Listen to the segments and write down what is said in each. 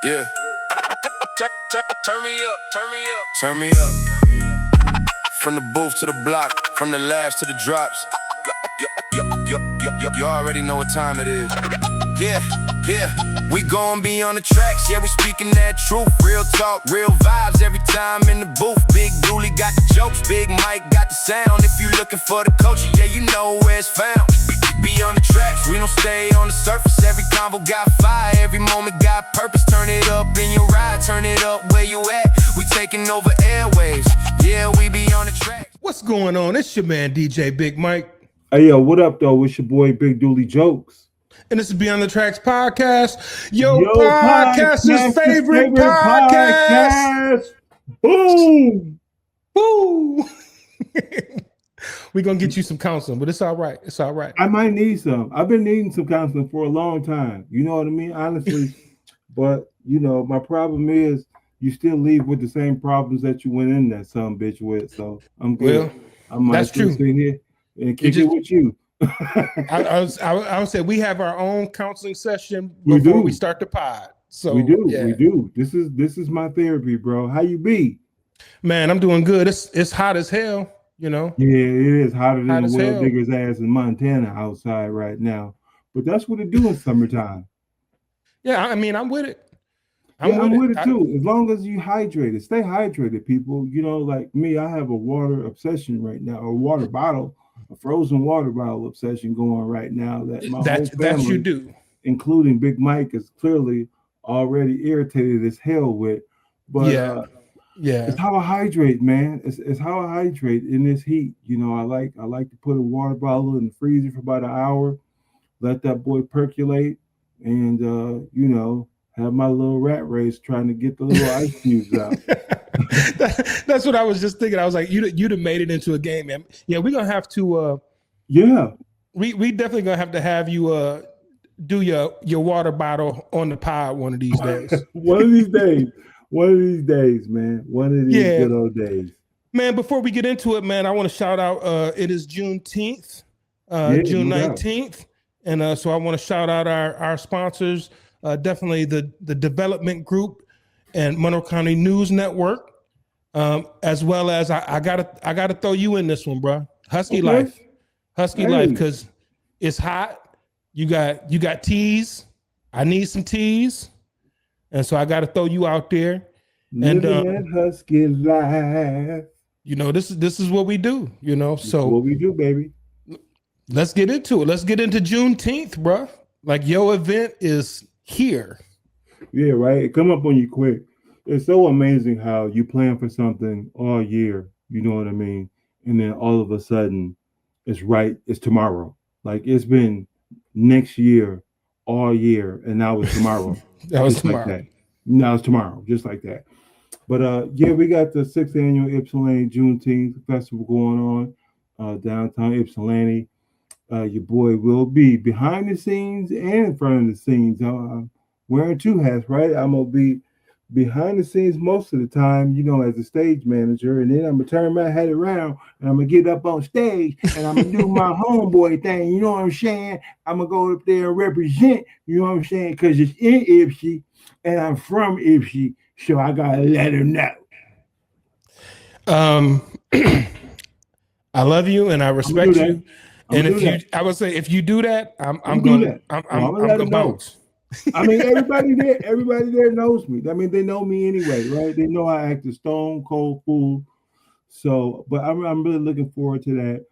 Yeah. Turn me up, turn me up. Turn me up. From the booth to the block, from the laughs to the drops. You already know what time it is. Yeah. We gon' be on the tracks, yeah, we speaking that truth. Real talk, real vibes every time in the booth. Big Dooley got the jokes, Big Mike got the sound. If you looking for the culture, yeah, you know where it's found. Be on the tracks, we don't stay on the surface. Every convo got fire, every moment got purpose. Turn it up in your ride, turn it up where you at. We taking over airwaves, yeah, we be on the track. What's going on? It's your man DJ Big Mike. Hey yo, what up though? It's your boy Big Dooley Jokes. And this is Beyond the Tracks podcast. Yo podcaster's favorite podcast. Boom. Woo. We're going to get you some counseling, but it's all right. It's all right. I might need some. I've been needing some counseling for a long time. You know what I mean? Honestly. But, you know, my problem is you still leave with the same problems that you went in that son bitch with. So I'm good. Well, I might that's true. Sit here and kick it with you. I would say we have our own counseling session before we start the pod. So we do. Yeah. We do. This is my therapy, bro. How you be? Man, I'm doing good. It's hot as hell. You know, yeah, it is hotter than a well hell. digger's ass in Montana outside right now. But that's what it do in summertime. Yeah, I mean, I'm with it. I'm with it too. As long as you hydrated, stay hydrated, people. You know, like me, I have a water obsession right now, a water bottle, a frozen water bottle obsession going right now. That my whole family, that you do, including Big Mike, is clearly already irritated as hell with. But yeah, it's how I hydrate, man. It's how I hydrate in this heat. You know, I like to put a water bottle in the freezer for about an hour, let that boy percolate, and you know, have my little rat race trying to get the little ice cubes out. That's what I was just thinking. I was like, you'd have made it into a game, man. Yeah, we're gonna have to. We definitely gonna have you do your water bottle on the pod one of these days. One of these days. One of these days, man. One of these good old days. Man, before we get into it, man, I want to shout out, it is Juneteenth, June 19th. And so I want to shout out our sponsors, definitely the Development Group and Monroe County News Network, as well as I gotta throw you in this one, bro. Husky Life, because it's hot. You got teas. I need some teas. And so I got to throw you out there. And that Husky life. You know, this is what we do, you know. So what we do, baby. Let's get into it. Let's get into Juneteenth, bro. Like your event is here. Yeah, right. It come up on you quick. It's so amazing how you plan for something all year, you know what I mean? And then all of a sudden it's tomorrow. Like it's been next year all year, and now it's tomorrow. That was tomorrow. Like that. Now it's tomorrow, just like that. But yeah, we got the 6th annual Ypsilanti Juneteenth festival going on downtown Ypsilanti. Your boy will be behind the scenes and in front of the scenes. I'm wearing two hats, right? I'm gonna be behind the scenes most of the time, you know, as a stage manager, and then I'm gonna turn my head around and I'm gonna get up on stage and I'm gonna do my homeboy thing. You know what I'm saying? I'm gonna go up there and represent. You know what I'm saying? Because it's in Ipsy and I'm from Ipsy, so I gotta let him know. I love you and I respect you. And I would say if you do that, I'm gonna bounce. I mean, everybody there knows me. I mean, they know me anyway, right? They know I act a stone cold fool. So, but I'm really looking forward to that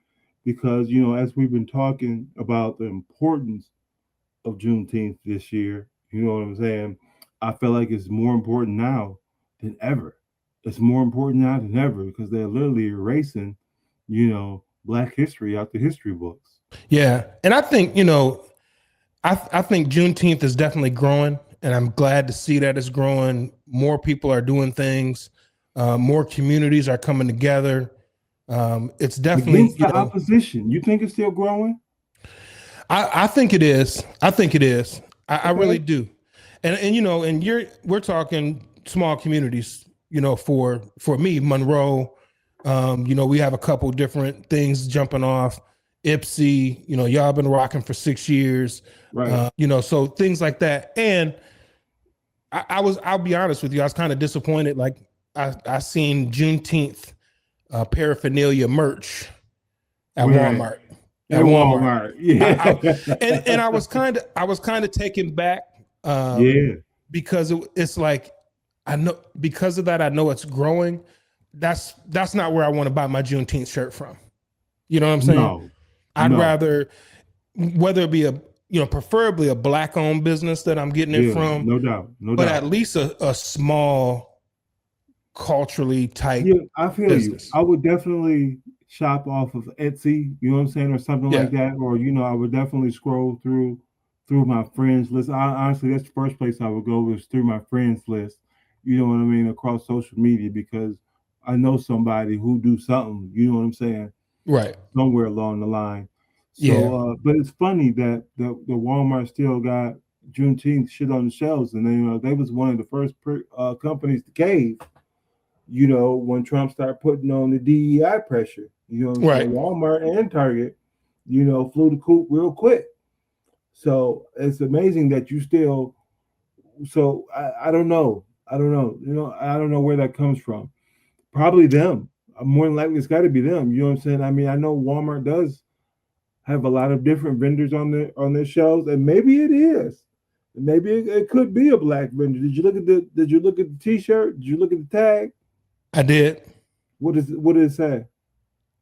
because, you know, as we've been talking about the importance of Juneteenth this year, you know what I'm saying? I feel like it's more important now than ever. It's more important now than ever because they're literally erasing, you know, Black history out the history books. Yeah. And I think, you know, I think Juneteenth is definitely growing, and I'm glad to see that it's growing. More people are doing things. More communities are coming together. It's definitely against the opposition. You think it's still growing? I think it is. I think it is. I really do. And you know, and we're talking small communities. You know, for me, Monroe. You know, we have a couple different things jumping off. Ipsy, you know, y'all been rocking for 6 years. Right. You know, so things like that. And I'll be honest with you, I was kind of disappointed. Like I seen Juneteenth paraphernalia merch at Walmart. At Walmart, yeah. And I was kind of taken back, Yeah, because it's like, I know, because of that, I know it's growing. That's not where I want to buy my Juneteenth shirt from. You know what I'm saying? no, I'd rather, whether it be preferably a black owned business that I'm getting it from, no doubt, no but doubt. at least a small, culturally type. Yeah, I feel business. you. I would definitely shop off of Etsy, you know what I'm saying, or something like that. Or I would definitely scroll through my friends list. Honestly, that's the first place I would go, is through my friends list. You know what I mean, across social media, because I know somebody who do something. You know what I'm saying, right, somewhere along the line. So, but it's funny that the Walmart still got Juneteenth shit on the shelves, and they was one of the first companies to cave. When Trump started putting on the DEI pressure, right. Walmart and Target, flew the coop real quick. So it's amazing that you still. So I don't know. I don't know. I don't know where that comes from. Probably them. More than likely, it's got to be them. You know what I'm saying? I mean, I know Walmart does have a lot of different vendors on their shelves, and maybe it is. Maybe it could be a black vendor. Did you look at the T-shirt? Did you look at the tag? I did. What did it say?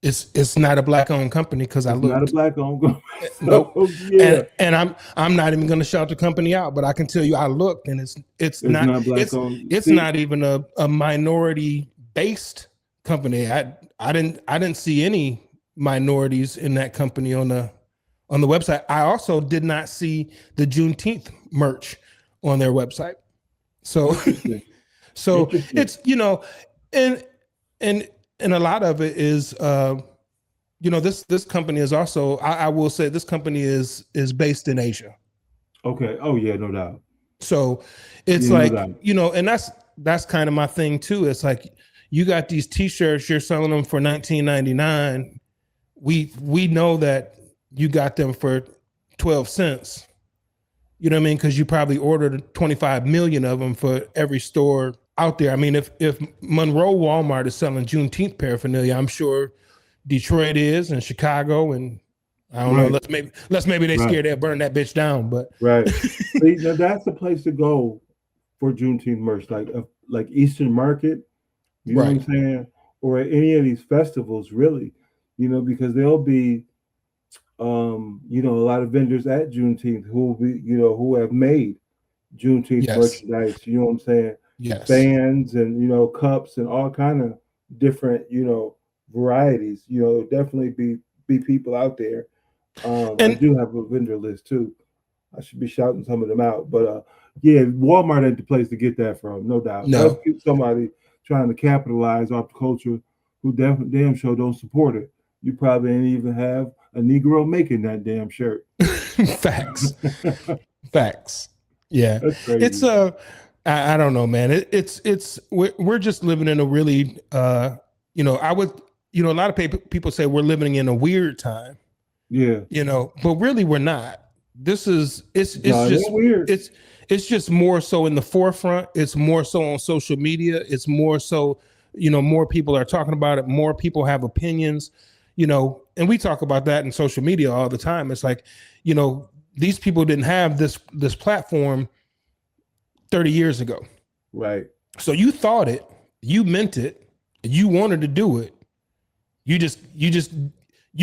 It's not a black owned company, because I looked. Not a black owned company. Nope. Yeah. And I'm not even going to shout the company out, but I can tell you I looked, and it's not black owned. It's not even a minority based company. I didn't see any minorities in that company on the website. I also did not see the Juneteenth merch on their website. So it's and a lot of it is this company is also, I will say, this company is based in Asia. Okay. Oh yeah, no doubt. So it's and that's kind of my thing too. It's like, you got these T-shirts, you're selling them for $19.99. We know that you got them for 12 cents. You know what I mean? Because you probably ordered 25 million of them for every store out there. I mean, if Monroe Walmart is selling Juneteenth paraphernalia, I'm sure Detroit is, and Chicago, and I don't know. Let's maybe they scared they'll burn that bitch down. But See, now that's the place to go for Juneteenth merch, like Eastern Market. You know what I'm saying? Or at any of these festivals, really, because there'll be, a lot of vendors at Juneteenth who will be, who have made Juneteenth merchandise. You know what I'm saying? Yes. Fans and cups and all kind of different varieties. Definitely be people out there. I do have a vendor list too. I should be shouting some of them out, but Walmart ain't the place to get that from, no doubt. No. Let's get somebody trying to capitalize off the culture who damn sure don't support it. You probably ain't even have a Negro making that damn shirt. Facts. Yeah. It's I don't know, man. We're just living in a really a lot of people say we're living in a weird time. Yeah. But really we're not. It's just weird. It's just more so in the forefront. It's more so on social media. It's more so, more people are talking about it. More people have opinions, and we talk about that in social media all the time. It's like, these people didn't have this platform 30 years ago. Right. So you thought it, you meant it, you wanted to do it. You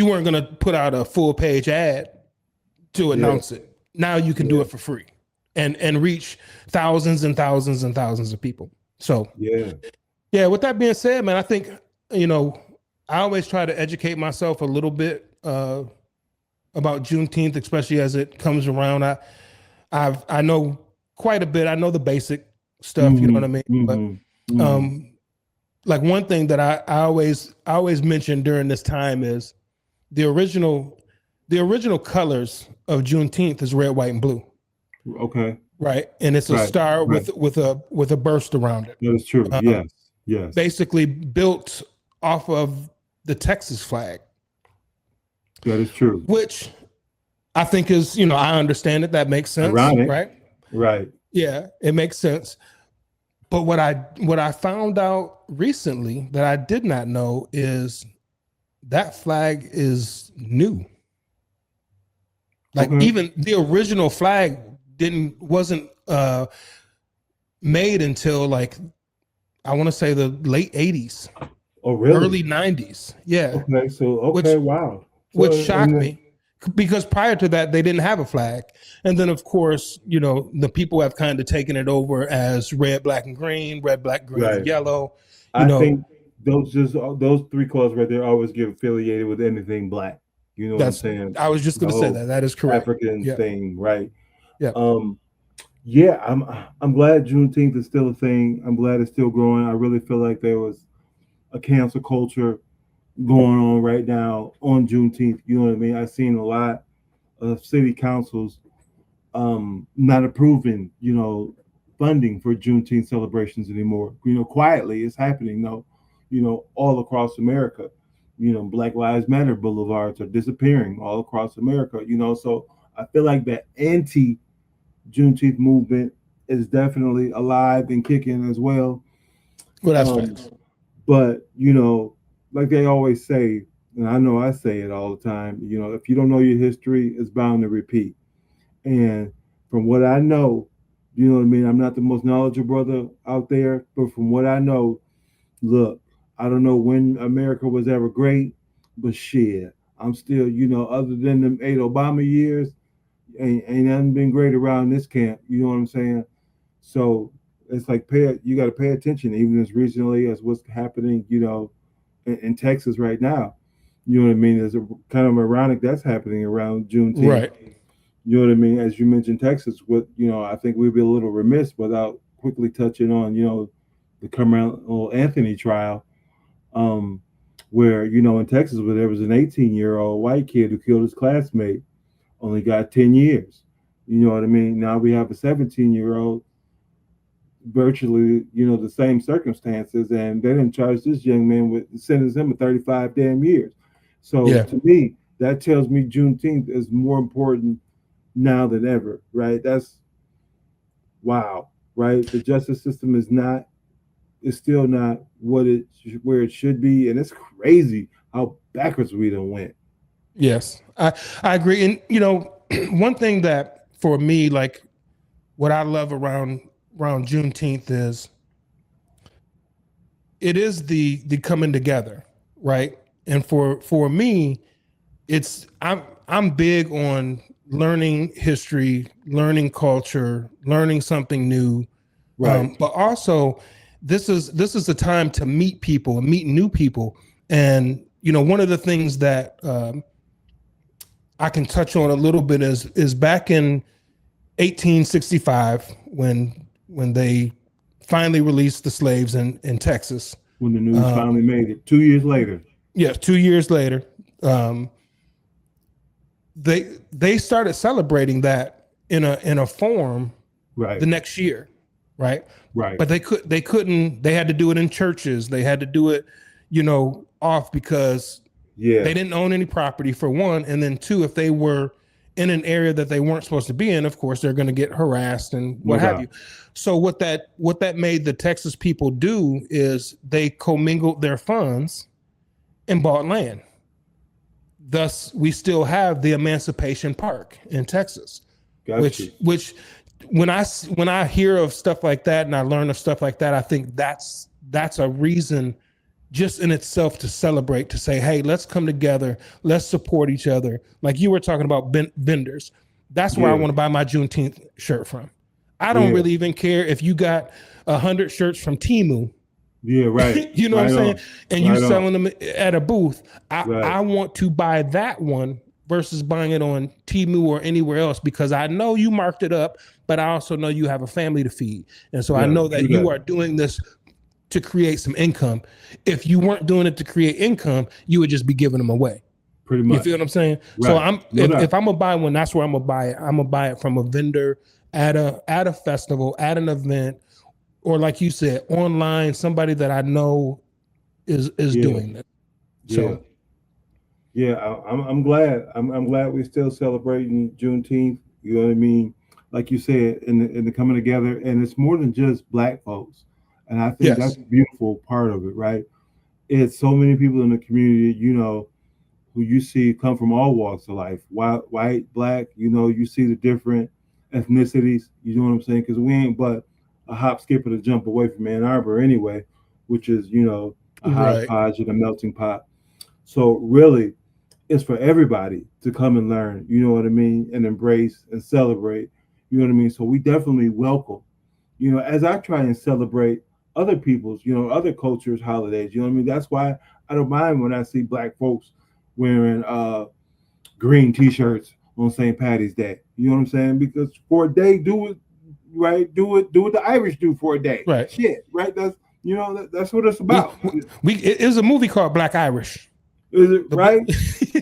weren't going to put out a full page ad to announce it. Now you can do it for free and reach thousands and thousands and thousands of people. So with that being said, man, I think, I always try to educate myself a little bit about Juneteenth, especially as it comes around. I know quite a bit. I know the basic stuff, you know what I mean? But like one thing that I always mention during this time is the original colors of Juneteenth is red, white, and blue. Okay. Right. And it's a star with a burst around it. That is true. Yes. Basically built off of the Texas flag. That is true. Which I think is, I understand it. That makes sense. Ironic. Right. Right. Yeah, it makes sense. But what I found out recently that I did not know is that flag is new. Like Okay. even the original flag wasn't made until like I want to say the late 80s, Oh, really? early 90s. Yeah. Okay. So, Which okay. Wow. which So, shocked me because prior to that they didn't have a flag. And then of course, the people have kind of taken it over as red, black, and green, red, black, green, and right. yellow. You I know, think those three colors right there always get affiliated with anything black. You know what I'm that's saying? I was just The gonna say whole that. That is correct. African Yeah. thing, right? Yeah. Um, yeah, I'm glad Juneteenth is still a thing. I'm glad it's still growing. I really feel like there was a cancel culture going on right now on Juneteenth. You know what I mean? I've seen a lot of city councils not approving, funding for Juneteenth celebrations anymore. Quietly it's happening though, all across America. Black Lives Matter boulevards are disappearing all across America, so I feel like the anti Juneteenth movement is definitely alive and kicking as well. Well, that's Um, facts. but like they always say, and I know I say it all the time, if you don't know your history, it's bound to repeat. And from what I know, you know what I mean? I'm not the most knowledgeable brother out there, but from what I know, look, I don't know when America was ever great, but shit, I'm still, other than them 8 Obama years, ain't nothing been great around this camp. You know what I'm saying? So it's like you got to pay attention, even as recently as what's happening, in Texas right now. You know what I mean? It's kind of ironic that's happening around Juneteenth. Right. You know what I mean? As you mentioned, Texas, I think we'd be a little remiss without quickly touching on, the Carmelo Anthony trial, um, where, in Texas, where there was an 18-year-old white kid who killed his classmate, only got 10 years. You know what I mean? Now we have a 17-year-old, virtually, the same circumstances, and they didn't charge this young man with sentence him to 35 damn years. So Yeah. to me, that tells me Juneteenth is more important now than ever, right? That's wow, right? The justice system is still not where it should be, and it's crazy how backwards we done went. Yes. I agree. And one thing that for me, like what I love around Juneteenth is it is the coming together, right? And for me, I'm big on learning history, learning culture, learning something new. Right. But also this is a time to meet people and meet new people. And one of the things that I can touch on a little bit is back in 1865 when they finally released the slaves in Texas. When the news finally made it 2 years later. Yes, 2 years later, um, they started celebrating that in a form Right. the next year, right? Right. But they couldn't. They had to do it in churches. They had to do it, off because Yeah. they didn't own any property for one, and then two, if they were in an area that they weren't supposed to be in, of course they're going to get harassed and what have you. So what that made the Texas people do is they commingled their funds and bought land. Thus, we still have the Emancipation Park in Texas, which when I hear of stuff like that and I learn of stuff like that, I think that's a reason just in itself to celebrate, to say, hey, let's come together, let's support each other. Like you were talking about vendors. That's where I want to buy my Juneteenth shirt from. I don't really even care if you got 100 shirts from Temu. Yeah, right. You know right what I'm saying? And you selling them at a booth. Right. I want to buy that one versus buying it on Temu or anywhere else because I know you marked it up, but I also know you have a family to feed. And so I know that you are doing this to create some income. If you weren't doing it to create income, you would just be giving them away. Pretty much. You feel what I'm saying? Right. So if I'm gonna buy one, that's where I'm gonna buy it. I'm gonna buy it from a vendor at a festival, at an event, or like you said, online, somebody that I know is doing that. So I'm glad. I'm glad we're still celebrating Juneteenth. You know what I mean? like you said, in the coming together, and it's more than just black folks, and I think that's Yes. a beautiful part of it, right? It's so many people in the community, who you see come from all walks of life, white, black, you see the different ethnicities, you know what I'm saying? Because we ain't but a hop, skip, and a jump away from Ann Arbor anyway, which is, a Right. hodgepodge and a melting pot. So really, it's for everybody to come and learn, you know what I mean, and embrace and celebrate, you know what I mean? So we definitely welcome, as I try and celebrate other people's, other cultures' holidays, you know what I mean? That's why I don't mind when I see black folks wearing green t-shirts on St. Patty's Day. You know what I'm saying? Because for a day, do it right, do what the Irish do for a day. Right. Shit, right? That's what it's We, about. it is a movie called Black Irish. Is it right?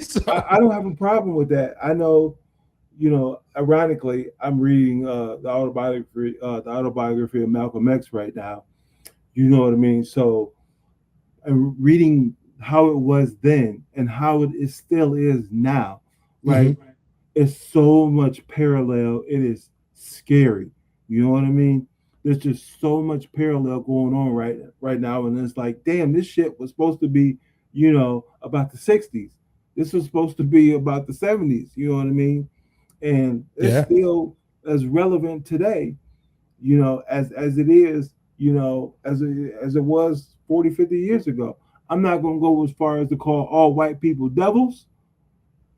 So, I don't have a problem with that. I know, ironically, I'm reading the autobiography of Malcolm X right now. You know what I mean? So I'm reading how it was then and how it is still is now, right? Mhm. It's so much parallel. It is scary. You know what I mean? There's just so much parallel going on right now, and it's like, damn, this shit was supposed to be, about the '60s. This was supposed to be about the '70s. You know what I mean? And it's Yeah. still as relevant today, as it is, as it was 40, 50 years ago. I'm not going to go as far as to call all white people devils,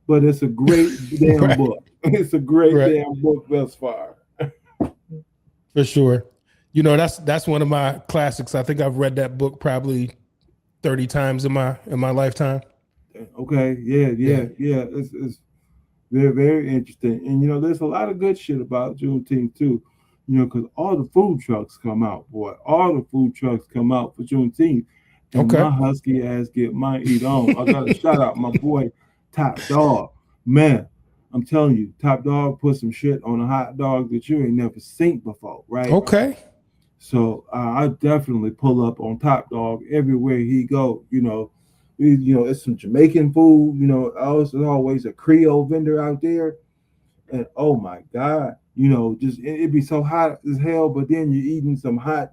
but it's a great damn Right. book. It's a great Right. damn book thus far. For sure. That's one of my classics. I think I've read that book probably 30 times in my lifetime. Okay, yeah. It's very, very interesting. And there's a lot of good shit about Juneteenth too. Because all the food trucks come out, boy. All the food trucks come out for Juneteenth. And Okay. my husky ass get my eat on. I gotta shout out my boy Top Dog. Man, I'm telling you, Top Dog put some shit on a hot dog that you ain't never seen before, right? Okay. So I definitely pull up on Top Dog everywhere he go. It's some Jamaican food. Also always a Creole vendor out there, and oh my god, just it'd be so hot as hell. But then you're eating some hot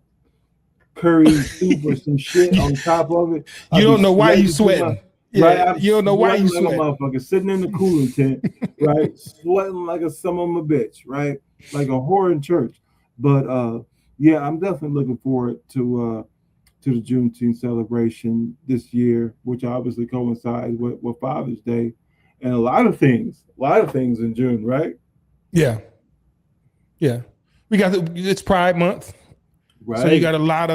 curry soup or some shit on top of it. You I'd be don't know why you sweating through sweating. right. Yeah. I'm You don't know why you sweating like sweating. a motherfucker, sitting in the cooling tent, right? Sweating like a son of a bitch, right? Like a whore in church. But yeah, I'm definitely looking forward to the Juneteenth celebration this year, which obviously coincides with Father's Day, and a lot of things in June, right? Yeah. Yeah. It's Pride Month. So you Right. got a lot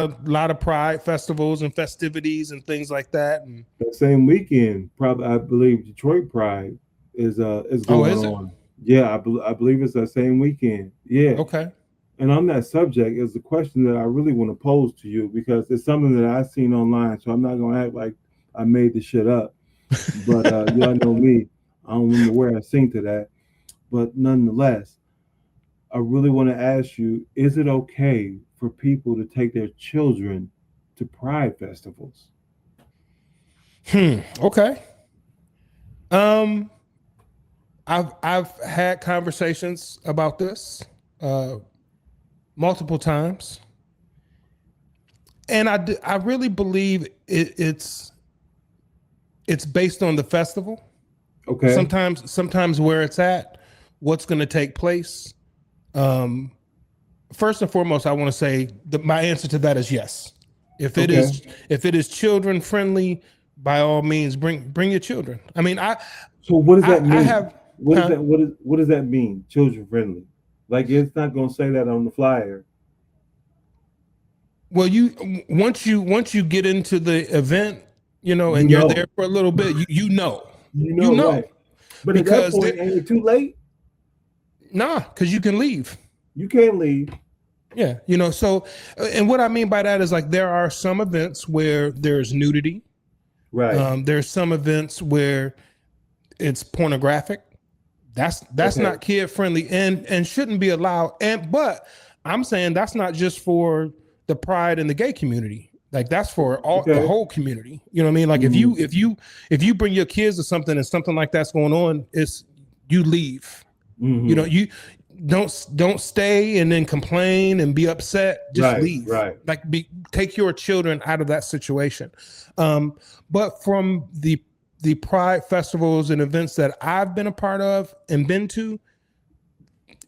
of Pride festivals and festivities and things like that. And That same weekend, probably I believe Detroit Pride is going is it? on. Yeah, I believe it's that same weekend. Yeah. Okay. And on that subject is the question that I really want to pose to you because it's something that I've seen online. So I'm not gonna act like I made the shit up. But y'all know me. I don't remember where I seen to that. But nonetheless, I really want to ask you, is it okay for people to take their children to pride festivals? Okay. Um, I've had conversations about this multiple times, and I really believe it's based on the festival. Okay. Sometimes where it's at, what's going to take place. First and foremost, I want to say that my answer to that is yes. If it Okay. is children friendly, by all means, bring your children. I mean, So what does that mean? I have What is huh? that? What does that mean? Children friendly? Like it's not gonna say that on the flyer. Well, once you get into the event, You and you're know, there for a little bit, you know right? But at that because point, ain't it too late? because you can leave. You can't leave. Yeah, so, and what I mean by that is like there are some events where there's nudity. Right. There's some events where it's pornographic. That's Okay. not kid friendly and shouldn't be allowed. But I'm saying that's not just for the pride and the gay community. Like that's for the Okay. whole community. You know what I mean? Like Mhm. if you bring your kids to something and something like that's going on, it's you leave. Mhm. You don't stay and then complain and be upset. Just leave. Right. Like take your children out of that situation. But from the pride festivals and events that I've been a part of and been to,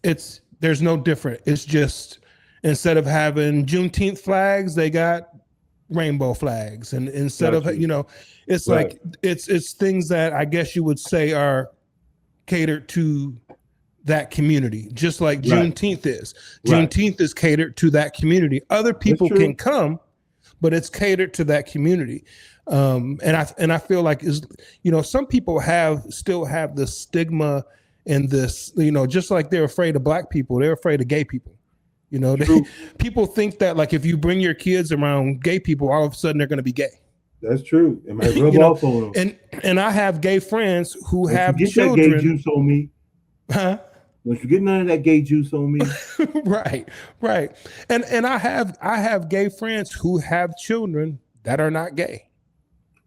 there's no different. It's just, instead of having Juneteenth flags, they got rainbow flags, and instead of it's like it's things that I guess you would say are catered to that community, just like Juneteenth is. Juneteenth is catered to that community. Other people can come, but it's catered to that community. And I feel like some people still have the stigma and this, just like they're afraid of black people, they're afraid of gay people. People think that like if you bring your kids around gay people, all of a sudden they're going to be gay. That's true. It might rub off on them. And I have gay friends who have get children. That gay juice on me. Huh? Don't you get none of that gay juice on me. Right. And I have gay friends who have children that are not gay.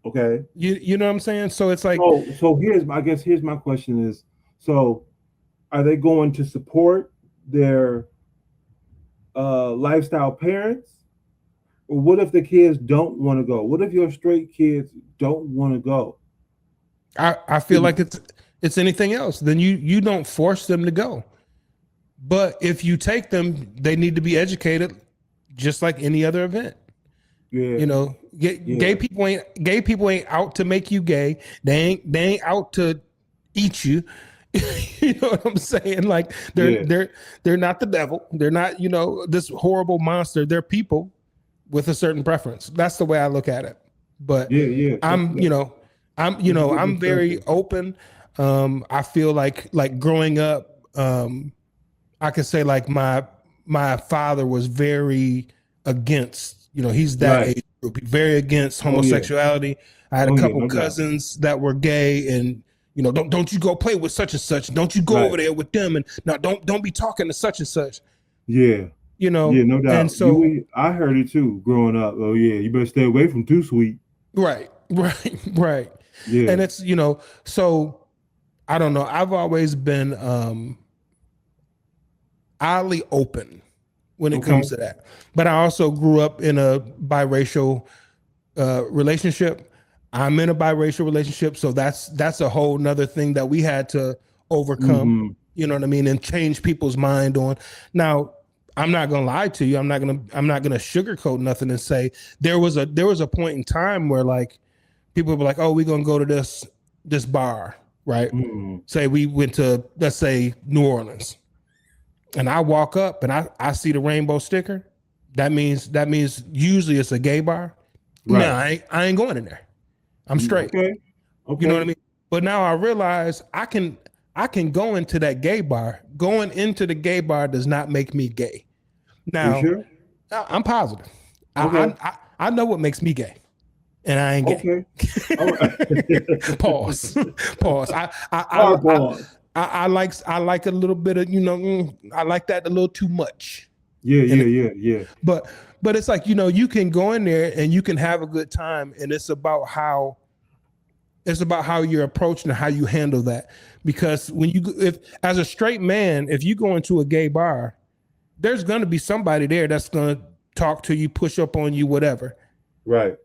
Okay. You know what I'm saying? So it's like, so here's my question is, so are they going to support their lifestyle parents? Or what if the kids don't want to go? What if your straight kids don't want to go? I feel like it's anything else. Then you don't force them to go. But if you take them, they need to be educated just like any other event. Yeah. Gay people ain't out to make you gay. They ain't out to eat you. You know what I'm saying? Like they're not the devil. They're not, this horrible monster. They're people with a certain preference. That's the way I look at it. But I'm very open. I feel like growing up, I could say like my father was very against, he's that age group, very against homosexuality. I had a couple cousins that were gay, and don't you go play with such and such. Don't you go over there with them, and now don't be talking to such and such. Yeah. No doubt. And so I heard it too growing up. Oh yeah, you better stay away from Too Sweet. Right. Yeah. And it's, so I don't know. I've always been oddly open when it comes to that. But I also grew up in a biracial relationship. I'm in a biracial relationship, so that's a whole nother thing that we had to overcome. You know what I mean, and change people's mind on. Now, I'm not gonna lie to you. I'm not gonna sugarcoat nothing and say there was a point in time where like people were like, oh, we're gonna go to this bar, right? Say we went to, let's say, New Orleans, and I walk up and I see the rainbow sticker. That means usually it's a gay bar. Right. No, I ain't going in there. I'm straight. Okay. You know what I mean? But now I realize I can go into that gay bar. Going into the gay bar does not make me gay. Now, sure? I'm positive. Okay. I know what makes me gay, and I ain't gay. Okay. All right. Pause. I like a little bit of, I like that a little too much. Yeah. But it's like, you can go in there and you can have a good time, and it's about how you're approaching and how you handle that. Because if as a straight man, if you go into a gay bar, there's going to be somebody there that's going to talk to you, push up on you, whatever. Right.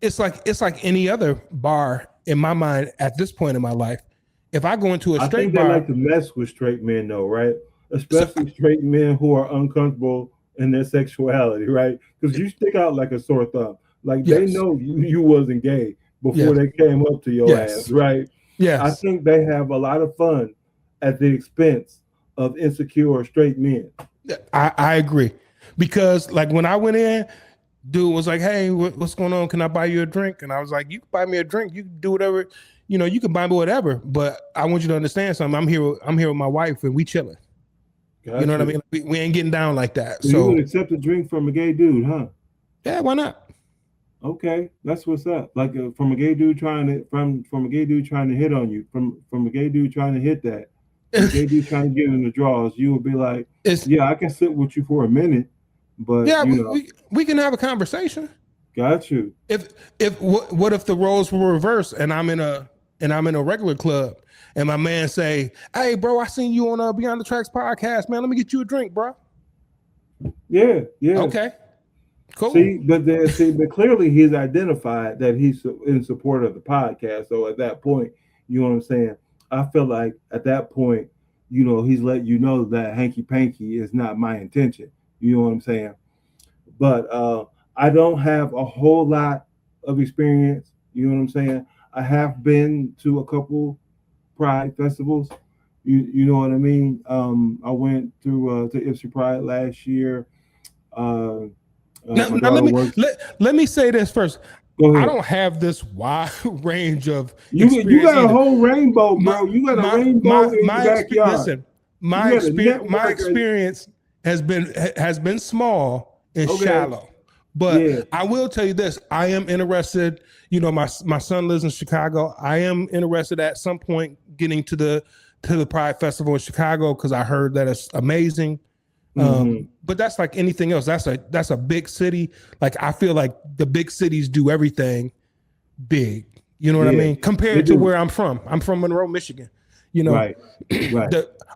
It's like any other bar in my mind at this point in my life. If I go into a straight bar, they like to mess with straight men though, right? Especially straight men who are uncomfortable in their sexuality, right? Because you stick out like a sore thumb. Like they know you wasn't gay before they came up to your ass, right? Yes. I think they have a lot of fun at the expense of insecure straight men. I agree. Because like when I went in, dude was like, hey, what's going on? Can I buy you a drink? And I was like, you can buy me a drink. You can do whatever, you can buy me whatever. But I want you to understand something. I'm here with my wife and we chilling. Gotcha. You know what I mean? We ain't getting down like that. So you would accept a drink from a gay dude, huh? Yeah, why not? Okay, that's what's up. Like from a gay dude trying to hit on you, from a gay dude trying to hit that, a gay dude trying to get in the draws, you would be like, I can sit with you for a minute, but we can have a conversation. Got you. What if the roles were reversed and I'm in a regular club and my man say, "Hey, bro, I seen you on Beyond the Tracks podcast, man. Let me get you a drink, bro." Yeah. Okay, cool. But clearly he's identified that he's in support of the podcast. So at that point, you know what I'm saying? I feel like at that point, he's letting you know that hanky panky is not my intention. You know what I'm saying? But I don't have a whole lot of experience. You know what I'm saying? I have been to a couple Pride festivals. You know what I mean? I went to Ipsy Pride last year. Now let me say this first. I don't have this wide range of you got a whole rainbow, bro. You got a rainbow in your backyard. Listen, my experience has been small and shallow. But I will tell you this: I am interested. My son lives in Chicago. I am interested at some point getting to the Pride Festival in Chicago because I heard that it's amazing. But that's like anything else. That's a big city. Like I feel like the big cities do everything big. You know what I mean? Compared to where I'm from. I'm from Monroe, Michigan. Right.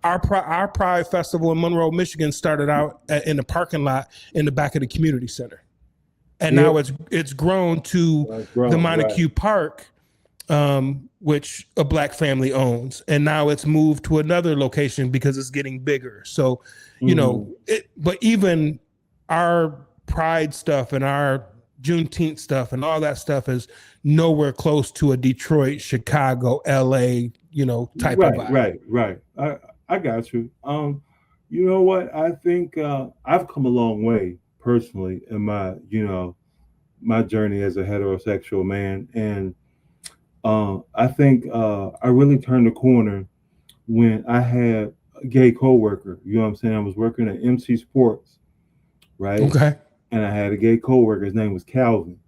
Our Pride Festival in Monroe, Michigan started out in the parking lot in the back of the community center. And now it's grown to the Montague Park, which a Black family owns. And now it's moved to another location because it's getting bigger. So, but even our Pride stuff and our Juneteenth stuff and all that stuff is nowhere close to a Detroit, Chicago, LA, type of vibe. Right. I got you. You know what? I think I've come a long way personally in my, my journey as a heterosexual man. And I think I really turned the corner when I had a gay coworker. You know what I'm saying? I was working at MC Sports, right? Okay. And I had a gay coworker. His name was Calvin.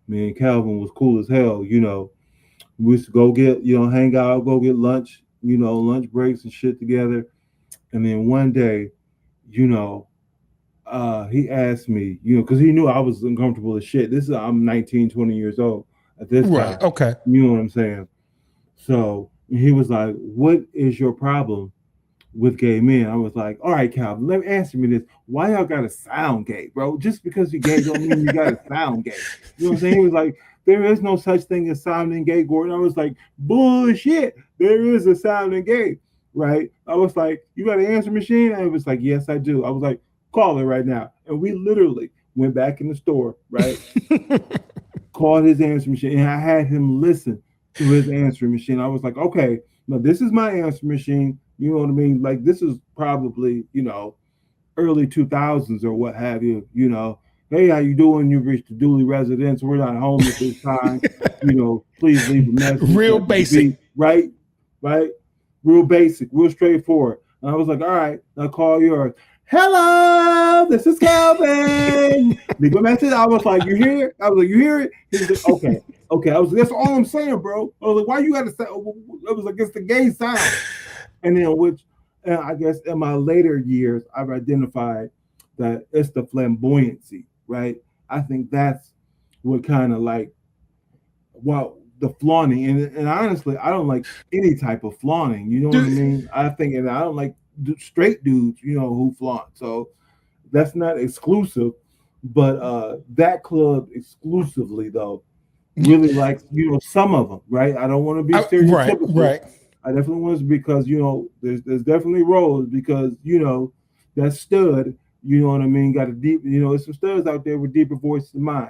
Me and Calvin was cool as hell. We used to go get, hang out, go get lunch, lunch breaks and shit together. And then one day, he asked me, because he knew I was uncomfortable as shit. I'm 19, 20 years old at this time. Right. Okay. You know what I'm saying? So he was like, "What is your problem with gay men?" I was like, "All right, Calvin, let me answer me this. Why y'all gotta sound gay, bro? Just because you're gay don't mean you gotta sound gay." You know what I'm saying? He was like, "There is no such thing as sounding gay, Gordon." I was like, "Bullshit. There is a sounding gay." Right? I was like, "You got an answer machine?" And I was like, "Yes, I do." I was like, "Call it right now." And we literally went back in the store, right? Called his answer machine, and I had him listen to his answering machine. I was like, "Okay, now this is my answer machine." You know what I mean? Like this is probably, early 2000s or what have you. "Hey, how you doing? You reached the Dooley residence. We're not home at this time. Please leave a message." Real basic. Right? Real basic, real straightforward. And I was like, "All right, I'll call yours." "Hello, this is Calvin." Leave a message. I was like, "You hear it?" I was like, "You hear it?" He was like, Okay. I was like, "That's all I'm saying, bro." I was like, "Why you got to say?" I was like, "It's the gay sound." And then I guess in my later years, I've identified that it's the flamboyancy, right? I think that's what kind of like, the flaunting. And honestly, I don't like any type of flaunting. You know what I mean? I don't like straight dudes, who flaunt. So that's not exclusive, but that club exclusively though really likes, some of them, right? I don't want to be stereotypical. Right. I definitely want to, because there's definitely roles, because that stud, you know what I mean, got a deep, there's some studs out there with deeper voices than mine.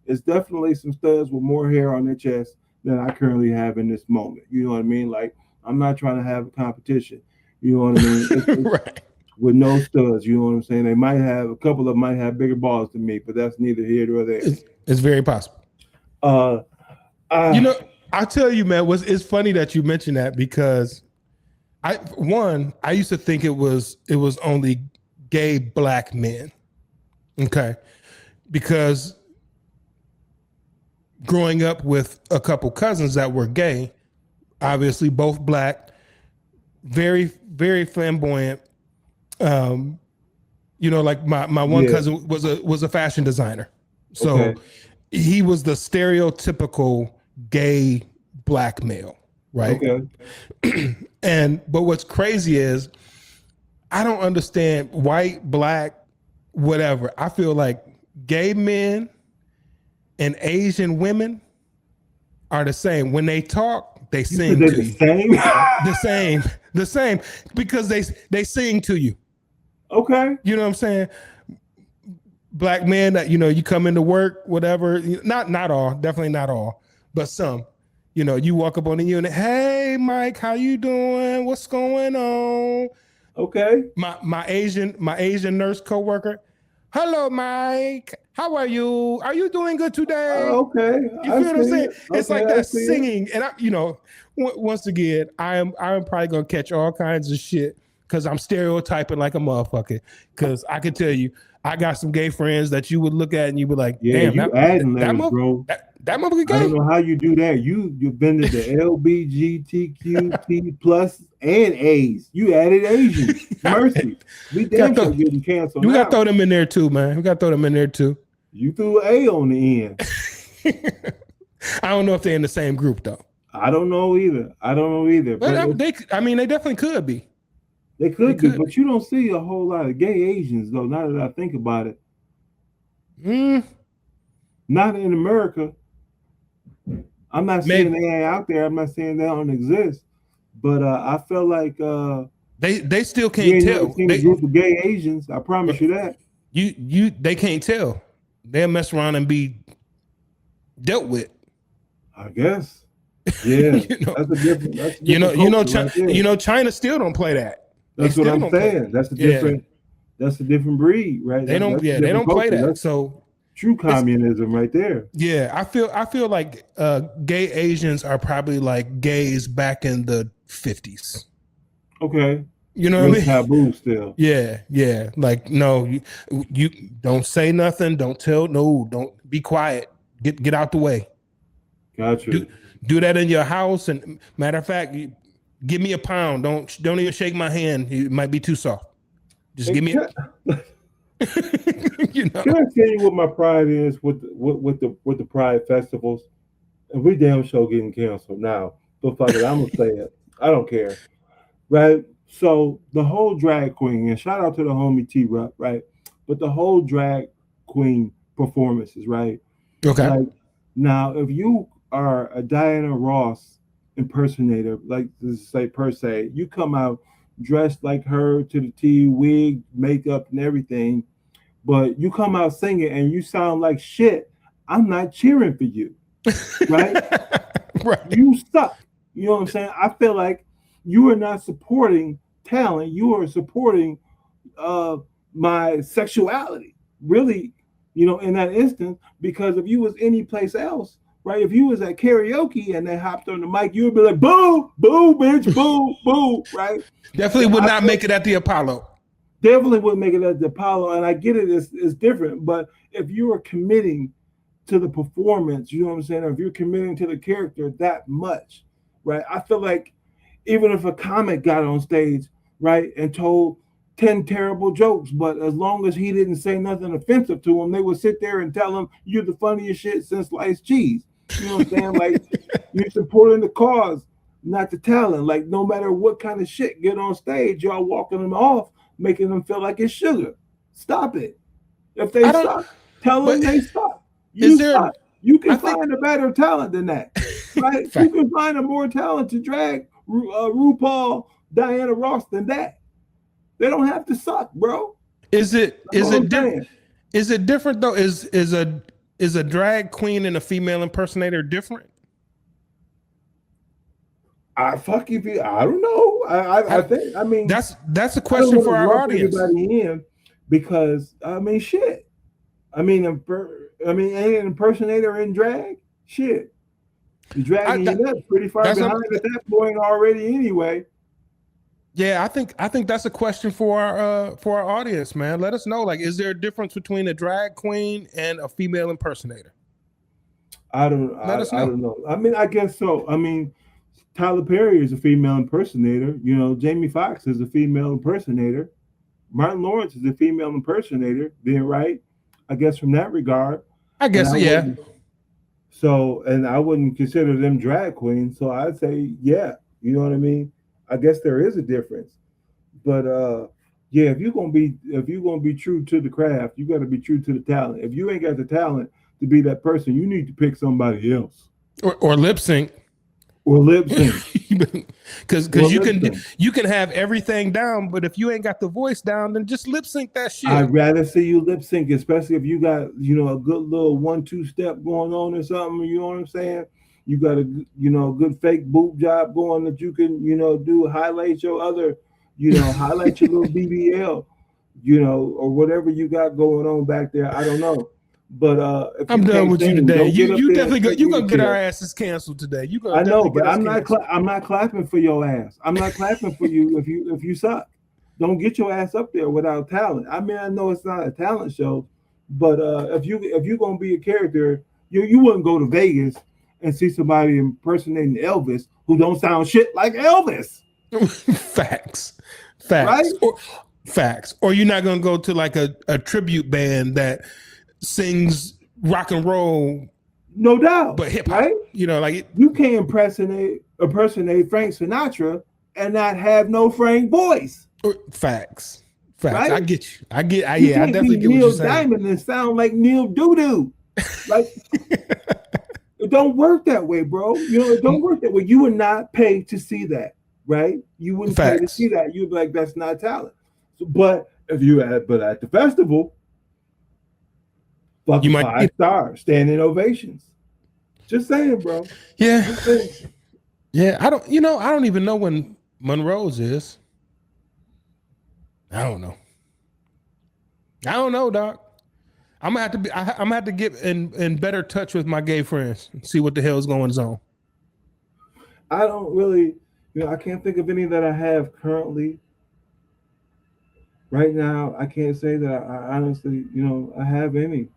It's definitely some studs with more hair on their chest than I currently have in this moment. You know what I mean? Like, I'm not trying to have a competition. You know what I mean? It's Right. With no studs, you know what I'm saying? A couple of them might have bigger balls than me, but that's neither here nor there. It's very possible. I tell you, man, it's funny that you mentioned that, because I used to think it was only gay Black men. Okay. Because growing up with a couple cousins that were gay, obviously both Black, very, very flamboyant. Like my one cousin was a fashion designer. So he was the stereotypical gay Black male. right? Okay. But what's crazy is I don't understand white, black, whatever. I feel like gay men and Asian women are the same. When they talk, they You said sing they're to the you. same? The same, because they sing to you. Okay. You know what I'm saying? Black men that you come into work, whatever. Not all, definitely not all, but some. You walk up on the unit. Hey, Mike, how you doing? What's going on? Okay. My Asian nurse coworker. Hello, Mike. How are you? Are you doing good today? Okay. You I feel what I'm see saying? it. It's Okay, like I that see it. singing, and once again, I'm probably gonna catch all kinds of shit because I'm stereotyping like a motherfucker. Because I can tell you, I got some gay friends that you would look at and you would be like, Yeah, damn, you adding letters, bro. that motherfucker I don't gay. know how you do that. You've been to the LBGTQT plus and A's. You added Asians. Mercy. We damn sure getting canceled We now. got to throw them in there too, man. We got to throw them in there too. You threw an A on the end. I don't know if they're in the same group though. I don't know either. But they definitely could be. They could be, but you don't see a whole lot of gay Asians though. Now that I think about it, not in America. I'm not saying they ain't out there. I'm not saying they don't exist, but I feel like they still can't tell. Never seen a group of gay Asians. I promise you that. They can't tell. They'll mess around and be dealt with. I guess. Yeah, that's a different. China still don't play that. That's what I'm saying. That's a different. That's a different breed, right? They don't. They don't play that. That's so true communism, right there. Yeah, I feel like gay Asians are probably like gays back in the 50s. Okay. You know what I mean? Taboo still. Yeah. Like, no, you don't say nothing. Don't tell. No, don't be quiet. Get out the way. Gotcha. Do that in your house. And matter of fact, give me a pound. Don't even shake my hand. It might be too soft. Just give me. Can I tell you what my pride is with the Pride festivals? And we damn sure getting canceled now. But fuck it, I'm gonna say it. I don't care. Right? So the whole drag queen, and shout out to the homie T-Rup, right? But the whole drag queen performances, right? Okay. Like, now, if you are a Diana Ross impersonator, like this say per se, you come out dressed like her to the T, wig, makeup, and everything, but you come out singing and you sound like shit, I'm not cheering for you. Right? Right. You suck. You know what I'm saying? I feel like you are not supporting talent, you are supporting my sexuality, really, in that instance, because if you was any place else, right, if you was at karaoke and they hopped on the mic, you would be like, boo, boo, bitch, boo, boo, right? Definitely would not make it at the Apollo. Definitely wouldn't make it at the Apollo, and I get it, it's different, but if you are committing to the performance, you know what I'm saying, or if you're committing to the character that much, right, I feel like even if a comic got on stage, right, and told 10 terrible jokes, but as long as he didn't say nothing offensive to him, they would sit there and tell him, you're the funniest shit since sliced cheese. You know what I'm saying? Like, you're supporting the cause, not the talent. Like, no matter what kind of shit get on stage, y'all walking them off, making them feel like it's sugar. Stop it. If they suck, tell them they suck. You suck. You can find a better talent than that, right? You can find a more talented drag RuPaul, Diana Ross than that. They don't have to suck, bro. Is it different though? Is a drag queen and a female impersonator different? I don't know. I think, I mean, that's a question for our audience. Everybody in, because I mean, shit. Ain't an impersonator in drag? Shit. You're dragging your nuts pretty far behind at that point already anyway. Yeah, I think that's a question for our audience, man. Let us know. Like, is there a difference between a drag queen and a female impersonator? I don't know. I mean, I guess so. I mean, Tyler Perry is a female impersonator. Jamie Foxx is a female impersonator. Martin Lawrence is a female impersonator. Then, right? I guess from that regard. I guess, yeah. So, and I wouldn't consider them drag queens. So I'd say, yeah, you know what I mean? I guess there is a difference. But yeah, if you're gonna be true to the craft, you gotta be true to the talent. If you ain't got the talent to be that person, you need to pick somebody else. Or lip sync. Or lip sync. Because you can have everything down, but if you ain't got the voice down, then just lip sync that shit. I'd rather see you lip sync, especially if you got, you know, a good little 1-2 step going on or something. You know what I'm saying? You got a, you know, good fake boob job going that you can, you know, do highlight your other, you know, highlight your little BBL, you know, or whatever you got going on back there. I don't know. But if I'm done with you today. You definitely you gonna get our ass. asses canceled today. You gonna I know, but I'm I'm not clapping for your ass. I'm not clapping for you if you suck. Don't get your ass up there without talent. I mean, I know it's not a talent show, but if you're gonna be a character, you wouldn't go to Vegas and see somebody impersonating Elvis who don't sound shit like Elvis. Facts. Right? Facts. Or you're not gonna go to like a tribute band that sings rock and roll, no doubt, but hip hop. Right? You know, like you can't impersonate Frank Sinatra and not have no Frank voice. Facts. Right? I get you. I definitely get what you're saying. Neil Diamond and sound like Neil Doodoo. Like it don't work that way, bro. You know, it don't work that way. You would not pay to see that, right? You wouldn't pay to see that. You'd be like, that's not talent. So, but at the festival, fucking 5 stars, standing ovations. Just saying, bro. Yeah. Saying. Yeah. I don't even know when Monroe's is. I don't know, Doc. I'm gonna have to get in better touch with my gay friends and see what the hell is going on. I don't really, I can't think of any that I have currently. Right now, I can't say that I honestly, I have any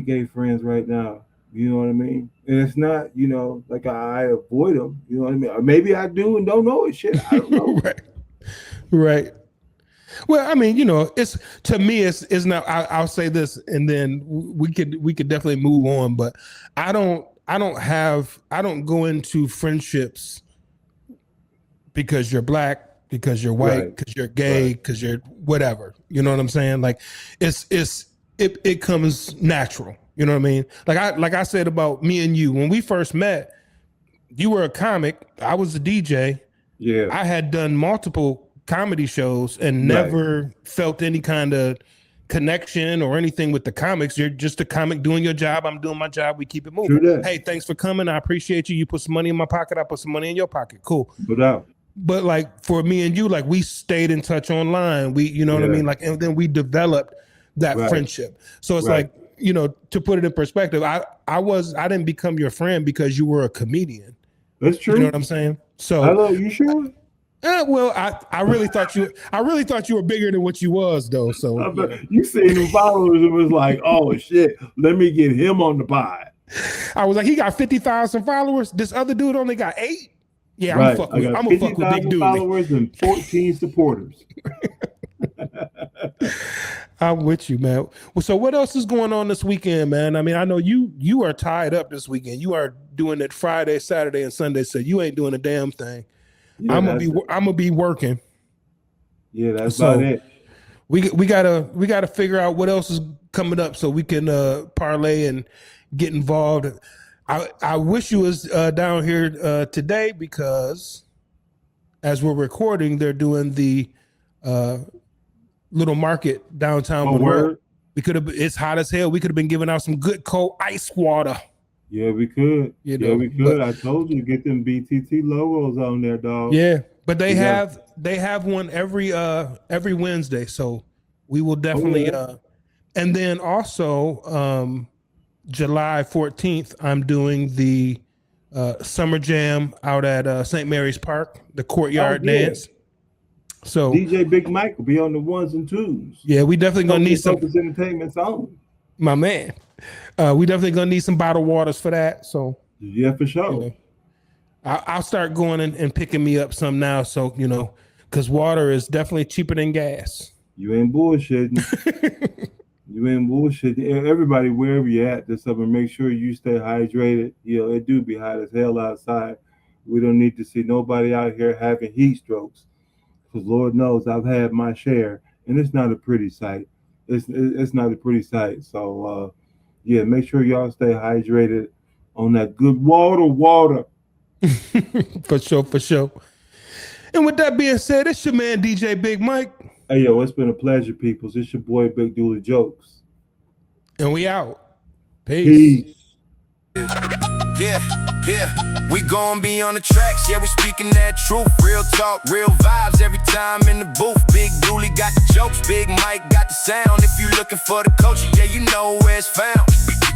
gay friends right now. You know what I mean? And it's not, like I avoid them. You know what I mean? Or maybe I do and don't know it. Shit, I don't know. Right. Well, I mean, it's to me, it's not. I'll say this, and then we could definitely move on. But I don't go into friendships because you're black, because you're white, because you're gay, because you're whatever. You know what I'm saying? Like it comes natural. You know what I mean? Like I said about me and you when we first met. You were a comic. I was a DJ. Yeah. I had done multiple comedy shows and never felt any kind of connection or anything with the comics. You're just a comic doing your job. I'm doing my job. We keep it moving. Hey, thanks for coming. I appreciate you. You put some money in my pocket. I put some money in your pocket. Cool. No doubt. But like for me and you, like we stayed in touch online. We, you know what I mean? Like, and then we developed that friendship. So it's like, to put it in perspective, I didn't become your friend because you were a comedian. That's true. You know what I'm saying? So hello, you sure? Well, I really thought you were bigger than what you was though. So you seen the followers and was like, oh shit, let me get him on the pod. I was like, he got 50,000 followers. This other dude only got 8. Yeah, I'm gonna fuck with Big Dooley. Followers and 14 supporters. I'm with you, man. Well, so what else is going on this weekend, man? I mean, I know you are tied up this weekend. You are doing it Friday, Saturday, and Sunday, so you ain't doing a damn thing. Yeah, I'm gonna be working. Yeah, that's about it. We gotta figure out what else is coming up so we can parlay and get involved. I wish you was down here today because as we're recording, they're doing the little market downtown. It's hot as hell. We could have been giving out some good cold ice water. Yeah, we could. We could. I told you to get them BTT logos on there, dog. Yeah, but they have one every Wednesday, so we will definitely. And then also July 14th, I'm doing the summer jam out at St. Mary's Park, the courtyard dance. So DJ Big Mike will be on the 1s and 2s. Yeah, we definitely gonna need some entertainment song. My man. We definitely gonna need some bottled waters for that. So yeah, for sure. I'll start going and picking me up some now. So because water is definitely cheaper than gas. You ain't bullshitting. doing bullshit. Everybody, wherever you're at this summer, make sure you stay hydrated. You know, it do be hot as hell outside. We don't need to see nobody out here having heat strokes, because Lord knows I've had my share, and it's not a pretty sight. It's not a pretty sight. So yeah, make sure y'all stay hydrated on that good water. For sure, for sure. And with that being said, it's your man DJ Big Mike. Hey yo, it's been a pleasure, peoples. It's your boy Big Dooley Jokes. And we out. Peace. Yeah, we gon' be on the tracks, yeah, we speaking that truth. Real talk, real vibes every time in the booth. Big Dooley got the jokes, Big Mike got the sound. If you looking for the culture, yeah, you know where it's found.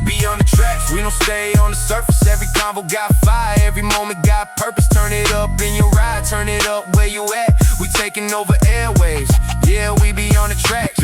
Be on the tracks, we don't stay on the surface. Every convo got fire, every moment got purpose. Turn it up in your ride, turn it up where you at. We taking over airwaves, yeah, we be on the track.